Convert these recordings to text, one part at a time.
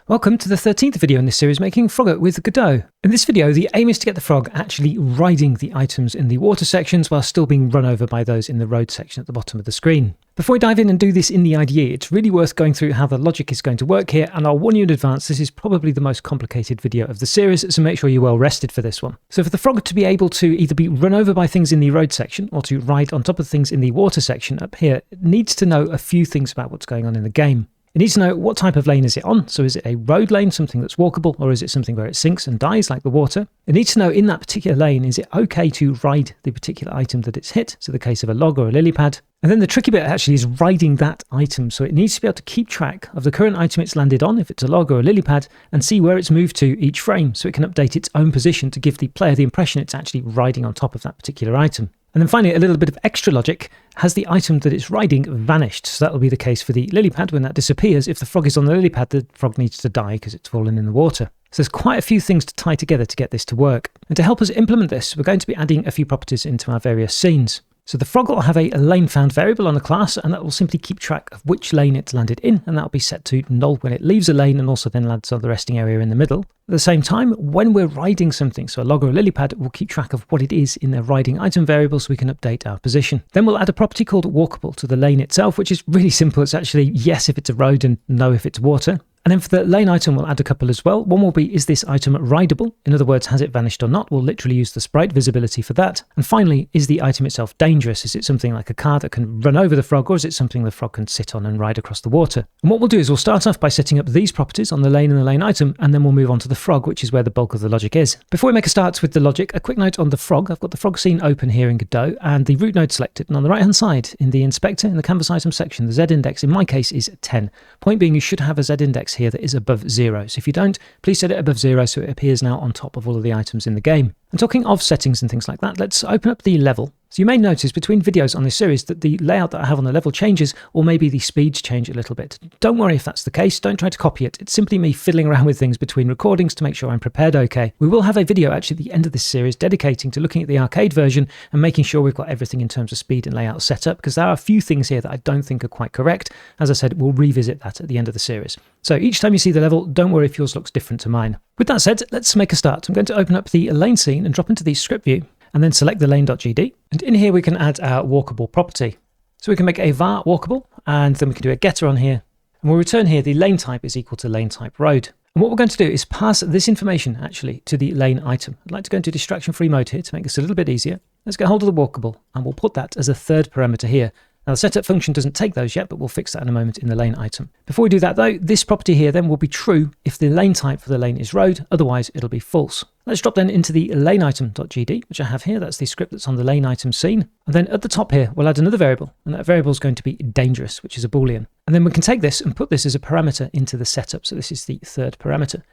Welcome to the 13th video in this series, making Frogger with Godot. In this video, the aim is to get the frog actually riding the items in the water sections while still being run over by those in the road section at the bottom of the screen. Before we dive in and do this in the IDE, it's really worth going through how the logic is going to work here, and I'll warn you in advance, this is probably the most complicated video of the series, so make sure you're well rested for this one. So for the frog to be able to either be run over by things in the road section or to ride on top of things in the water section up here, it needs to know a few things about what's going on in the game. It needs to know what type of lane is it on. So is it a road lane, something that's walkable, or is it something where it sinks and dies like the water? It needs to know in that particular lane, is it okay to ride the particular item that it's hit? So the case of a log or a lily pad. And then the tricky bit actually is riding that item. So it needs to be able to keep track of the current item it's landed on, if it's a log or a lily pad, and see where it's moved to each frame. So it can update its own position to give the player the impression it's actually riding on top of that particular item. And then finally, a little bit of extra logic. Has the item that it's riding vanished? So that will be the case for the lily pad. When that disappears, if the frog is on the lily pad, the frog needs to die because it's fallen in the water. So there's quite a few things to tie together to get this to work. And to help us implement this, we're going to be adding a few properties into our various scenes. So the frog will have a lane found variable on the class, and that will simply keep track of which lane it's landed in, and that will be set to null when it leaves a lane and also then lands on the resting area in the middle. At the same time, when we're riding something, so a log or a lily pad, we'll keep track of what it is in the riding item variable so we can update our position. Then we'll add a property called walkable to the lane itself, which is really simple. It's actually yes if it's a road and no if it's water. And then for the lane item, we'll add a couple as well. One will be, is this item rideable? In other words, has it vanished or not? We'll literally use the sprite visibility for that. And finally, is the item itself dangerous? Is it something like a car that can run over the frog, or is it something the frog can sit on and ride across the water? And what we'll do is we'll start off by setting up these properties on the lane and the lane item, and then we'll move on to the frog, which is where the bulk of the logic is. Before we make a start with the logic, a quick note on the frog. I've got the frog scene open here in Godot and the root node selected. And on the right-hand side, in the inspector, in the canvas item section, the Z index in my case is 10. Point being, you should have a Z index here that is above 0. So if you don't, please set it above 0 so it appears now on top of all of the items in the game. And talking of settings and things like that, let's open up the level. So you may notice between videos on this series that the layout that I have on the level changes, or maybe the speeds change a little bit. Don't worry if that's the case, don't try to copy it. It's simply me fiddling around with things between recordings to make sure I'm prepared okay. We will have a video actually at the end of this series dedicating to looking at the arcade version and making sure we've got everything in terms of speed and layout set up, because there are a few things here that I don't think are quite correct. As I said, we'll revisit that at the end of the series. So each time you see the level, don't worry if yours looks different to mine. With that said, let's make a start. I'm going to open up the lane scene and drop into the script view, and then select the lane.gd. And in here, we can add our walkable property. So we can make a var walkable, and then we can do a getter on here. And we'll return here the lane type is equal to lane type road. And what we're going to do is pass this information actually to the lane item. I'd like to go into distraction-free mode here to make this a little bit easier. Let's get hold of the walkable, and we'll put that as a third parameter here. Now the setup function doesn't take those yet, but we'll fix that in a moment in the lane item. Before we do that though, this property here then will be true if the lane type for the lane is road, otherwise it'll be false. Let's drop then into the lane item.gd, which I have here. That's the script that's on the lane item scene. And then at the top here, we'll add another variable, and that variable is going to be dangerous, which is a Boolean. And then we can take this and put this as a parameter into the setup. So this is the third parameter.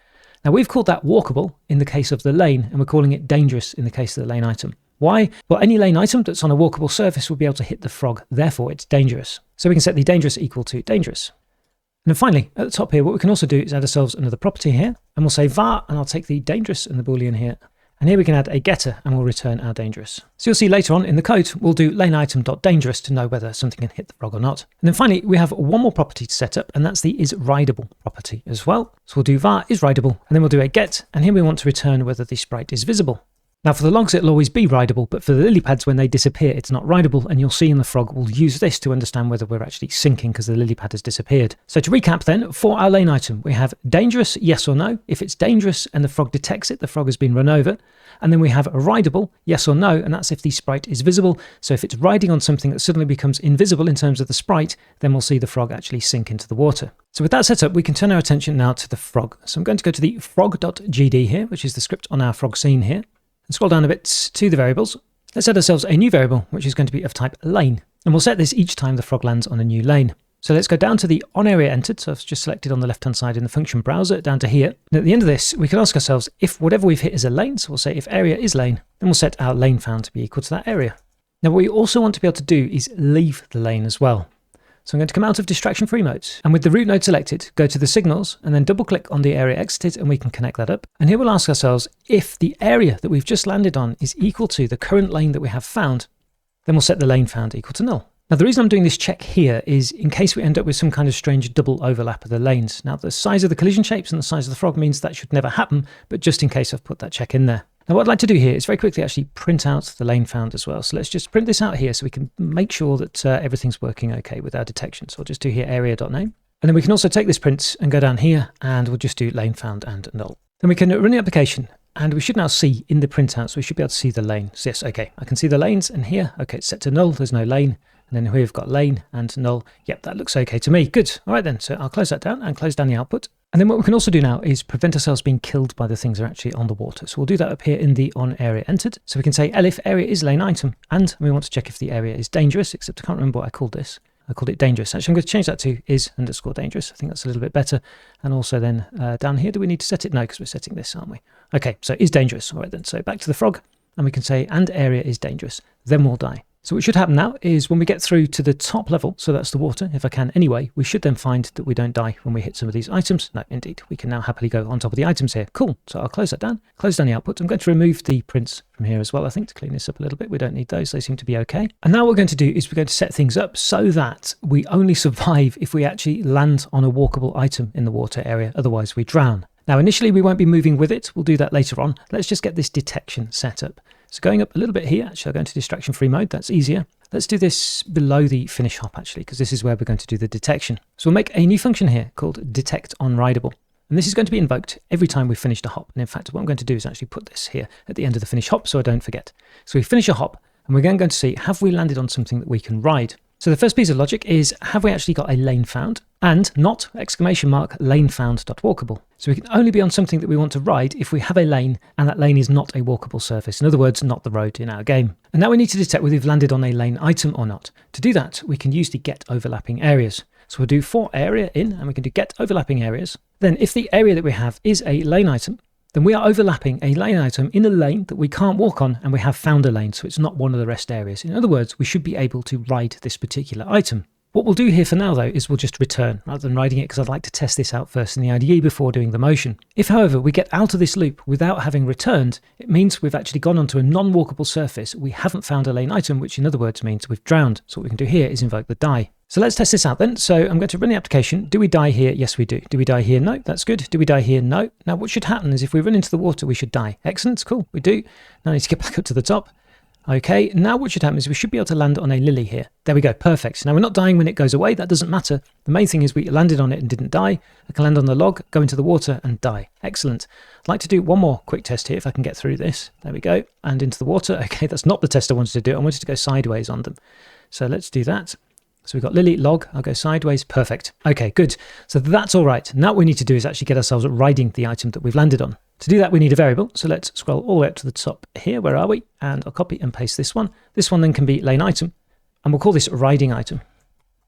Now we've called that walkable in the case of the lane, and we're calling it dangerous in the case of the lane item. Why? Well, any lane item that's on a walkable surface will be able to hit the frog, therefore it's dangerous. So we can set the dangerous equal to dangerous. And then finally, at the top here, what we can also do is add ourselves another property here, and we'll say var, and I'll take the dangerous and the Boolean here. And here we can add a getter, and we'll return our dangerous. So you'll see later on in the code, we'll do lane item.dangerous to know whether something can hit the frog or not. And then finally, we have one more property to set up, and that's the is rideable property as well. So we'll do var is rideable, and then we'll do a get, and here we want to return whether the sprite is visible. Now for the logs, it'll always be rideable, but for the lily pads, when they disappear, it's not rideable, and you'll see in the frog, we'll use this to understand whether we're actually sinking because the lily pad has disappeared. So to recap then, for our lane item, we have dangerous, yes or no. If it's dangerous and the frog detects it, the frog has been run over. And then we have rideable, yes or no, and that's if the sprite is visible. So if it's riding on something that suddenly becomes invisible in terms of the sprite, then we'll see the frog actually sink into the water. So with that set up, we can turn our attention now to the frog. So I'm going to go to the frog.gd here, which is the script on our frog scene here. And scroll down a bit to the variables. Let's add ourselves a new variable, which is going to be of type lane. And we'll set this each time the frog lands on a new lane. So let's go down to the on area entered. So I've just selected on the left-hand side in the function browser down to here. And at the end of this, we can ask ourselves if whatever we've hit is a lane. So we'll say if area is lane, then we'll set our lane found to be equal to that area. Now what we also want to be able to do is leave the lane as well. So I'm going to come out of distraction-free mode, and with the root node selected, go to the signals and then double click on the area exited, and we can connect that up. And here we'll ask ourselves if the area that we've just landed on is equal to the current lane that we have found, then we'll set the lane found equal to null. Now, the reason I'm doing this check here is in case we end up with some kind of strange double overlap of the lanes. Now, the size of the collision shapes and the size of the frog means that should never happen, but just in case I've put that check in there. Now, what I'd like to do here is very quickly actually print out the lane found as well. So let's just print this out here so we can make sure that everything's working okay with our detection. So I'll just do here area.name. And then we can also take this print and go down here and we'll just do lane found and null. Then we can run the application and we should now see in the printout, so we should be able to see the lane. So yes, okay, I can see the lanes and here, okay, it's set to null, there's no lane. And then here we've got lane and null. Yep, that looks okay to me. Good. All right then, so I'll close that down and close down the output. And then what we can also do now is prevent ourselves being killed by the things that are actually on the water. So we'll do that up here in the on area entered. So we can say elif area is lane item, and we want to check if the area is dangerous, except I can't remember what I called this. I called it dangerous. Actually, I'm going to change that to is_dangerous. I think that's a little bit better. And also then down here, do we need to set it? No, because we're setting this, aren't we? Okay, so is dangerous. All right then, so back to the frog, and we can say and area is dangerous, then we'll die. So what should happen now is when we get through to the top level, so that's the water, if I can anyway, we should then find that we don't die when we hit some of these items. No, indeed, we can now happily go on top of the items here. Cool, so I'll close that down, close down the output. I'm going to remove the prints from here as well, I think, to clean this up a little bit. We don't need those, they seem to be okay. And now what we're going to do is we're going to set things up so that we only survive if we actually land on a walkable item in the water area, otherwise we drown. Now initially we won't be moving with it, we'll do that later on. Let's just get this detection set up. So going up a little bit here, actually I'll go into distraction free mode, that's easier. Let's do this below the finish hop actually, because this is where we're going to do the detection. So we'll make a new function here called detect on rideable. And this is going to be invoked every time we finish a hop. And in fact, what I'm going to do is actually put this here at the end of the finish hop so I don't forget. So we finish a hop and we're going to see, have we landed on something that we can ride? So the first piece of logic is, have we actually got a lane found? And not, exclamation mark, lane found.walkable. So we can only be on something that we want to ride if we have a lane and that lane is not a walkable surface. In other words, not the road in our game. And now we need to detect whether we've landed on a lane item or not. To do that, we can use the get overlapping areas. So we'll do for area in and we can do get overlapping areas. Then if the area that we have is a lane item, then we are overlapping a lane item in a lane that we can't walk on and we have found a lane, so it's not one of the rest areas. In other words, we should be able to ride this particular item. What we'll do here for now though is we'll just return rather than riding it, because I'd like to test this out first in the IDE before doing the motion. If however we get out of this loop without having returned, it means we've actually gone onto a non-walkable surface. We haven't found a lane item, which in other words means we've drowned. So what we can do here is invoke the die. So let's test this out then. So I'm going to run the application. Do we die here? Yes, we do. Do we die here? No, that's good. Do we die here? No. Now what should happen is if we run into the water, we should die. Excellent, cool, we do. Now I need to get back up to the top. Okay, now what should happen is we should be able to land on a lily here. There we go, perfect. Now we're not dying when it goes away, that doesn't matter. The main thing is we landed on it and didn't die. I can land on the log, go into the water and die. Excellent. I'd like to do one more quick test here if I can get through this. There we go, and into the water. Okay, that's not the test I wanted to do. I wanted to go sideways on them. So let's do that. So we've got lily, log, I'll go sideways, perfect. Okay, good. So that's all right. Now what we need to do is actually get ourselves riding the item that we've landed on. To do that, we need a variable. So let's scroll all the way up to the top here. Where are we? And I'll copy and paste this one. This one then can be lane item, and we'll call this riding item.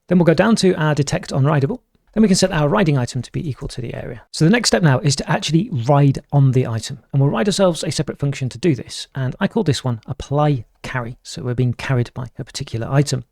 Then we'll go down to our detect on rideable. Then we can set our riding item to be equal to the area. So the next step now is to actually ride on the item, and we'll write ourselves a separate function to do this. And I call this one apply carry. So we're being carried by a particular item.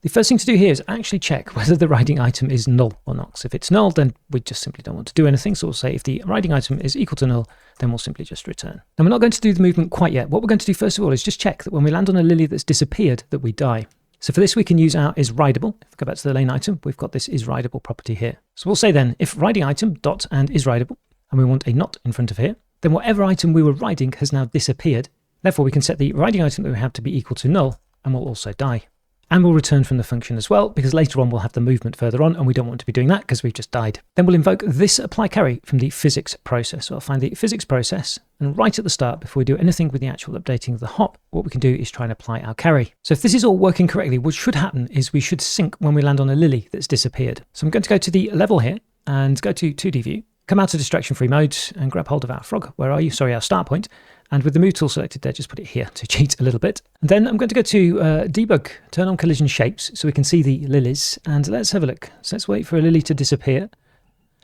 The first thing to do here is actually check whether the riding item is null or not. So if it's null, then we just simply don't want to do anything. So we'll say if the riding item is equal to null, then we'll simply just return. And we're not going to do the movement quite yet. What we're going to do first of all is just check that when we land on a lily that's disappeared, that we die. So for this, we can use our is rideable. If we go back to the lane item, we've got this is rideable property here. So we'll say then if riding item dot and is rideable, and we want a not in front of here, then whatever item we were riding has now disappeared. Therefore, we can set the riding item that we have to be equal to null, and we'll also die. And we'll return from the function as well, because later on we'll have the movement further on, and we don't want to be doing that because we've just died. Then we'll invoke this apply carry from the physics process. So I'll find the physics process, and right at the start, before we do anything with the actual updating of the hop, what we can do is try and apply our carry. So if this is all working correctly, what should happen is we should sync when we land on a lily that's disappeared. So I'm going to go to the level here and go to 2D view, come out of distraction free mode and grab hold of our frog. Where are you? Sorry, our start point. And with the move tool selected there, just put it here to cheat a little bit. And then I'm going to go to debug, turn on collision shapes so we can see the lilies. And let's have a look. So let's wait for a lily to disappear.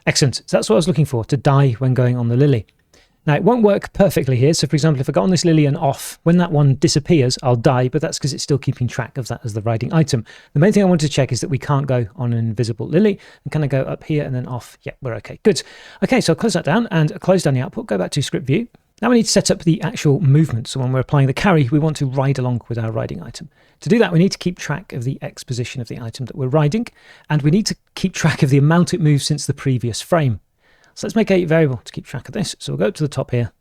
Excellent. So that's what I was looking for, to die when going on the lily. Now it won't work perfectly here. So for example, if I go on this lily and off, when that one disappears, I'll die, but that's because it's still keeping track of that as the riding item. The main thing I wanted to check is that we can't go on an invisible lily. And can I go up here and then off? Yeah, we're okay. Good. Okay, so I'll close that down and close down the output, go back to script view. Now we need to set up the actual movement. So when we're applying the carry, we want to ride along with our riding item. To do that, we need to keep track of the X position of the item that we're riding, and we need to keep track of the amount it moves since the previous frame. So let's make a variable to keep track of this. So we'll go up to the top here,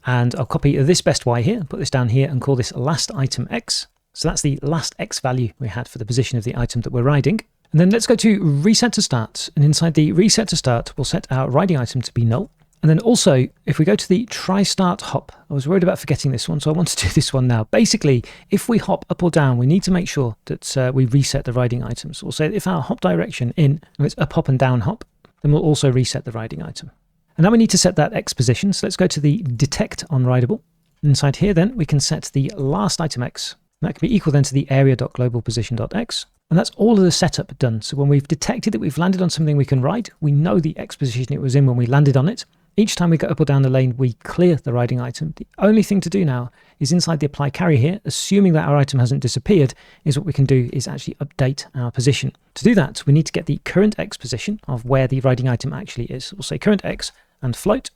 and I'll copy this best Y here, put this down here, and call this last item X. So that's the last X value we had for the position of the item that we're riding. And then let's go to reset to start. And inside the reset to start, we'll set our riding item to be null. And then also, if we go to the try start hop, I was worried about forgetting this one, so I want to do this one now. Basically, if we hop up or down, we need to make sure that we reset the riding item. So we'll say if our hop direction in, if it's up, hop and down hop, then we'll also reset the riding item. And now we need to set that X position. So let's go to the detect on rideable. Inside here, then we can set the last item X. And that can be equal then to the area.globalposition.x. And that's all of the setup done. So when we've detected that we've landed on something we can ride, we know the X position it was in when we landed on it. Each time we go up or down the lane, we clear the riding item. The only thing to do now is inside the apply carry here, assuming that our item hasn't disappeared, is what we can do is actually update our position. To do that, we need to get the current X position of where the riding item actually is. We'll say current X and float.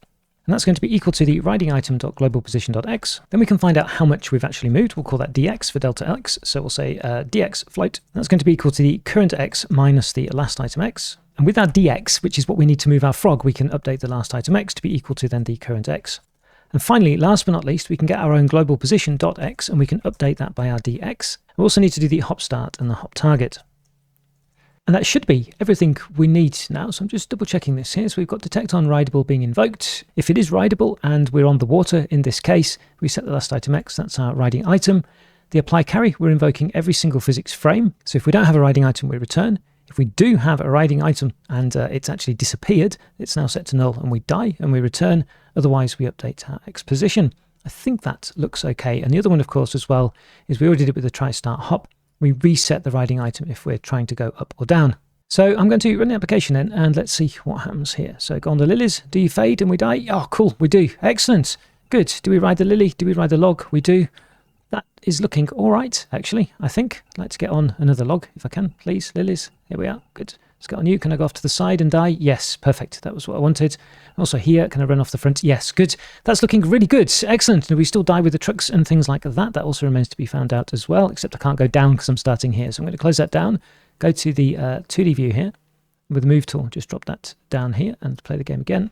And that's going to be equal to the riding item.globalposition.x. Then we can find out how much we've actually moved. We'll call that dx for delta x. So we'll say dx float. That's going to be equal to the current x minus the last item x. And with our dx, which is what we need to move our frog, we can update the last item x to be equal to then the current x. And finally, last but not least, we can get our own global position.x and we can update that by our dx. We also need to do the hop start and the hop target. And that should be everything we need now. So I'm just double checking this here. So we've got detect on rideable being invoked. If it is rideable and we're on the water, in this case, we set the last item X, that's our riding item. The apply carry, we're invoking every single physics frame. So if we don't have a riding item, we return. If we do have a riding item and it's actually disappeared, it's now set to null and we die and we return. Otherwise, we update our X position. I think that looks okay. And the other one, of course, as well, is we already did it with the try start hop. We reset the riding item if we're trying to go up or down. So I'm going to run the application then, and let's see what happens here. So go on the lilies. Do you fade and we die? Oh, cool. We do. Excellent. Good. Do we ride the lily? Do we ride the log? We do. That is looking all right, actually, I think. Let's get on another log if I can, please. Lilies. Here we are. Good. Let's get on you. Can I go off to the side and die? Yes. Perfect. That was what I wanted. Also here, can I run off the front? Yes. Good. That's looking really good. Excellent. And we still die with the trucks and things like that. That also remains to be found out as well, except I can't go down because I'm starting here. So I'm going to close that down. Go to the 2D view here with the move tool. Just drop that down here and play the game again.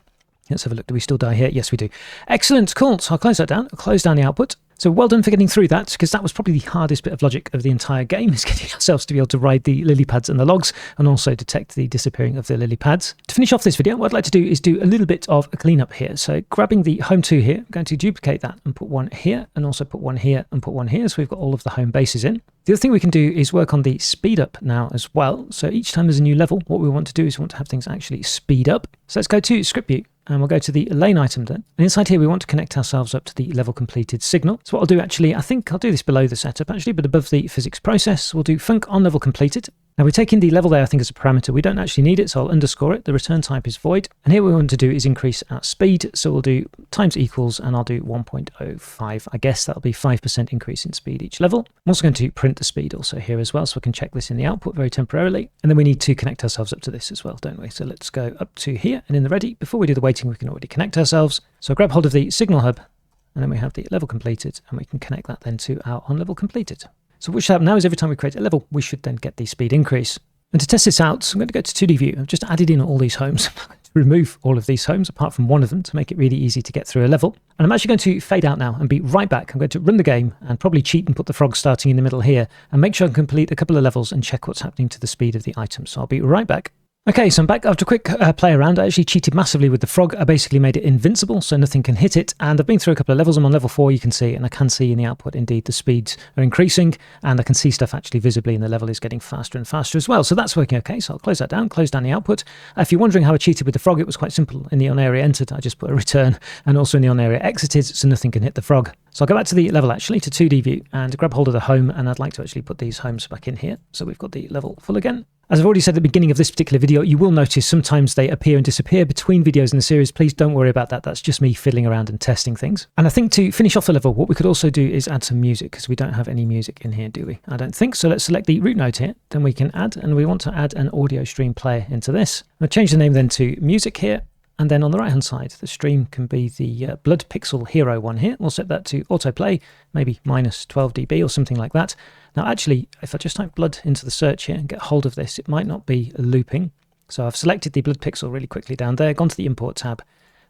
Let's have a look. Do we still die here? Yes, we do. Excellent. Cool. So I'll close that down. I'll close down the output. So well done for getting through that, because that was probably the hardest bit of logic of the entire game, is getting ourselves to be able to ride the lily pads and the logs and also detect the disappearing of the lily pads. To finish off this video, what I'd like to do is do a little bit of a cleanup here. So grabbing the home 2 here, I'm going to duplicate that and put one here and also put one here and put one here. So we've got all of the home bases in. The other thing we can do is work on the speed up now as well. So each time there's a new level, what we want to do is we want to have things actually speed up. So let's go to script view. And we'll go to the lane item then. And inside here, we want to connect ourselves up to the level completed signal. So what I'll do actually, I think I'll do this below the setup actually, but above the physics process, we'll do func on level completed. Now we're taking the level there, I think, as a parameter. We don't actually need it, so I'll underscore it. The return type is void. And here what we want to do is increase our speed. So we'll do times equals, and I'll do 1.05. I guess that'll be 5% increase in speed each level. I'm also going to print the speed also here as well, so I can check this in the output very temporarily. And then we need to connect ourselves up to this as well, don't we? So let's go up to here, and in the ready, before we do the waiting, we can already connect ourselves. So grab hold of the signal hub, and then we have the level completed, and we can connect that then to our on level completed. So what should happen now is every time we create a level, we should then get the speed increase. And to test this out, I'm going to go to 2D view. I've just added in all these homes. I'm going to remove all of these homes apart from one of them to make it really easy to get through a level. And I'm actually going to fade out now and be right back. I'm going to run the game and probably cheat and put the frog starting in the middle here and make sure I can complete a couple of levels and check what's happening to the speed of the item. So I'll be right back. Okay, so I'm back after a quick play around. I actually cheated massively with the frog. I basically made it invincible, so nothing can hit it. And I've been through a couple of levels. I'm on level 4, you can see, and I can see in the output, indeed, the speeds are increasing, and I can see stuff actually visibly, and the level is getting faster and faster as well. So that's working okay. So I'll close that down, close down the output. If you're wondering how I cheated with the frog, it was quite simple. In the on area entered, I just put a return, and also in the on area exited, so nothing can hit the frog. So I'll go back to the level actually, to 2D view, and grab hold of the home, and I'd like to actually put these homes back in here. So we've got the level full again. As I've already said at the beginning of this particular video, you will notice sometimes they appear and disappear between videos in the series. Please don't worry about that. That's just me fiddling around and testing things. And I think to finish off the level, what we could also do is add some music, because we don't have any music in here, do we? I don't think so. Let's select the root node here. Then we can add, and we want to add an audio stream player into this. I'll change the name then to music here. And then on the right hand side, the stream can be the blood pixel hero one here. We'll set that to autoplay, maybe minus 12 dB or something like that. Now actually, if I just type blood into the search here and get hold of this, it might not be looping. So I've selected the blood pixel really quickly down there, gone to the import tab,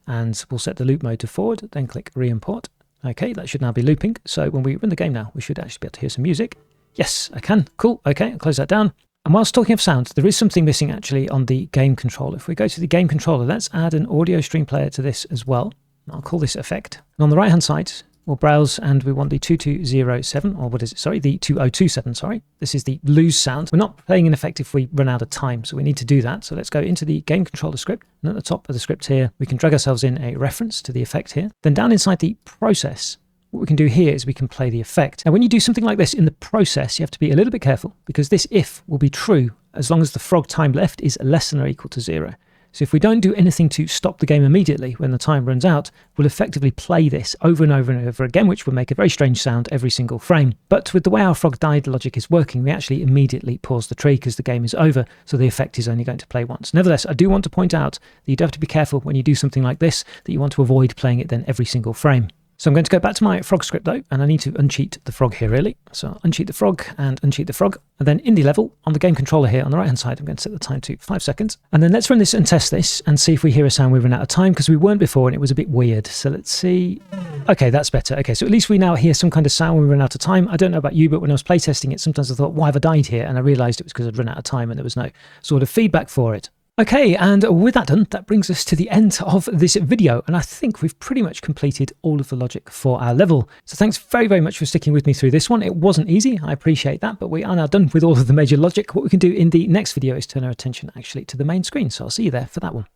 and we'll set the loop mode to forward, then click re-import. Okay, that should now be looping. So when we run the game now, we should actually be able to hear some music. Yes, I can. Cool. Okay, I'll close that down. And whilst talking of sound, there is something missing actually on the game controller. If we go to the game controller, let's add an audio stream player to this as well. I'll call this effect. And on the right hand side, we'll browse and we want the 2207, or what is it? Sorry, the 2027, sorry. This is the lose sound. We're not playing an effect if we run out of time, so we need to do that. So let's go into the game controller script. And at the top of the script here, we can drag ourselves in a reference to the effect here. Then down inside the process, what we can do here is we can play the effect. Now, when you do something like this in the process, you have to be a little bit careful because this if will be true as long as the frog time left is less than or equal to 0. So if we don't do anything to stop the game immediately when the time runs out, we'll effectively play this over and over and over again, which will make a very strange sound every single frame. But with the way our frog died logic is working, we actually immediately pause the tree because the game is over, so the effect is only going to play once. Nevertheless, I do want to point out that you do have to be careful when you do something like this, that you want to avoid playing it then every single frame. So I'm going to go back to my frog script though, and I need to uncheat the frog here really. So uncheat the frog and uncheat the frog. And then in the level, on the game controller here on the right hand side, I'm going to set the time to 5 seconds. And then let's run this and test this and see if we hear a sound we run out of time, because we weren't before and it was a bit weird. So let's see. Okay, that's better. Okay, so at least we now hear some kind of sound when we run out of time. I don't know about you, but when I was playtesting it, sometimes I thought, why have I died here? And I realized it was because I'd run out of time and there was no sort of feedback for it. Okay, and with that done, that brings us to the end of this video, and I think we've pretty much completed all of the logic for our level. So thanks very, very much for sticking with me through this one. It wasn't easy, I appreciate that, but we are now done with all of the major logic. What we can do in the next video is turn our attention actually to the main screen, so I'll see you there for that one.